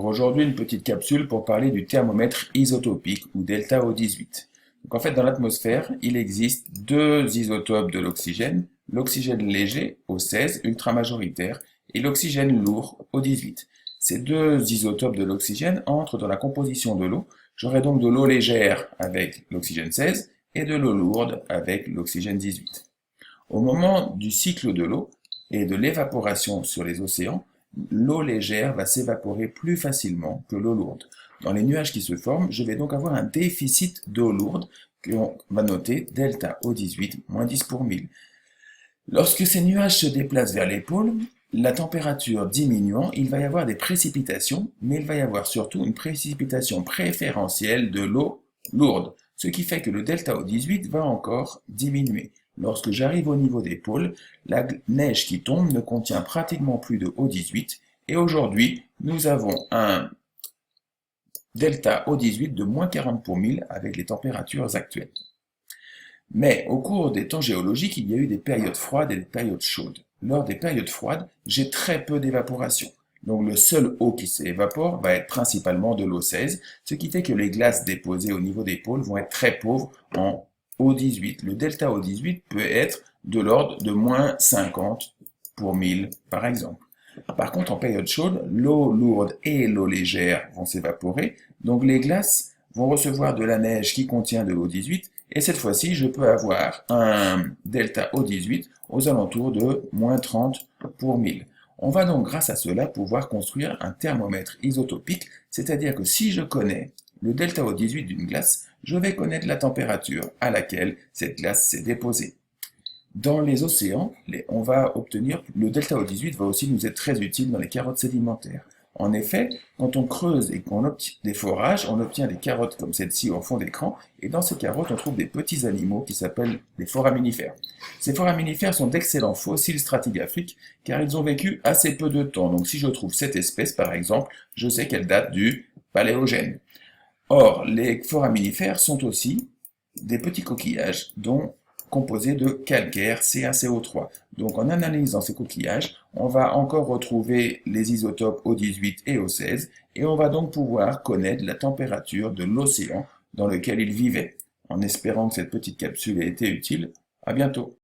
aujourd'hui, une petite capsule pour parler du thermomètre isotopique ou delta O18. Donc en fait, dans l'atmosphère, il existe deux isotopes de l'oxygène léger, O16, ultramajoritaire, et l'oxygène lourd, O18. Ces deux isotopes de l'oxygène entrent dans la composition de l'eau. J'aurai donc de l'eau légère avec l'oxygène 16 et de l'eau lourde avec l'oxygène 18. Au moment du cycle de l'eau et de l'évaporation sur les océans, l'eau légère va s'évaporer plus facilement que l'eau lourde. Dans les nuages qui se forment, je vais donc avoir un déficit d'eau lourde qu'on va noter delta O18, moins 10 pour 1000. Lorsque ces nuages se déplacent vers les pôles, la température diminuant, il va y avoir des précipitations, mais il va y avoir surtout une précipitation préférentielle de l'eau lourde, ce qui fait que le delta O18 va encore diminuer. Lorsque j'arrive au niveau des pôles, la neige qui tombe ne contient pratiquement plus de O18, et aujourd'hui, nous avons un delta O18 de moins 40 pour 1000 avec les températures actuelles. Mais au cours des temps géologiques, il y a eu des périodes froides et des périodes chaudes. Lors des périodes froides, j'ai très peu d'évaporation. Donc le seul eau qui s'évapore va être principalement de l'eau 16, ce qui fait que les glaces déposées au niveau des pôles vont être très pauvres en O18. Le delta O18 peut être de l'ordre de moins 50 pour 1000 par exemple. Par contre, en période chaude, l'eau lourde et l'eau légère vont s'évaporer, donc les glaces vont recevoir de la neige qui contient de l'O18, et cette fois-ci, je peux avoir un delta O18 aux alentours de moins 30 pour 1000. On va donc, grâce à cela, pouvoir construire un thermomètre isotopique, c'est-à-dire que si je connais le delta O18 d'une glace, je vais connaître la température à laquelle cette glace s'est déposée. Dans les océans, on va obtenir, le delta O18 va aussi nous être très utile dans les carottes sédimentaires. En effet, quand on creuse et qu'on obtient des forages, on obtient des carottes comme celle-ci au fond d'écran, et dans ces carottes, on trouve des petits animaux qui s'appellent les foraminifères. Ces foraminifères sont d'excellents fossiles stratigraphiques, car ils ont vécu assez peu de temps. Donc si je trouve cette espèce, par exemple, je sais qu'elle date du Paléogène. Or, les foraminifères sont aussi des petits coquillages composés de calcaire CaCO3. Donc en analysant ces coquillages, on va encore retrouver les isotopes O18 et O16, et on va donc pouvoir connaître la température de l'océan dans lequel ils vivaient. En espérant que cette petite capsule ait été utile, à bientôt.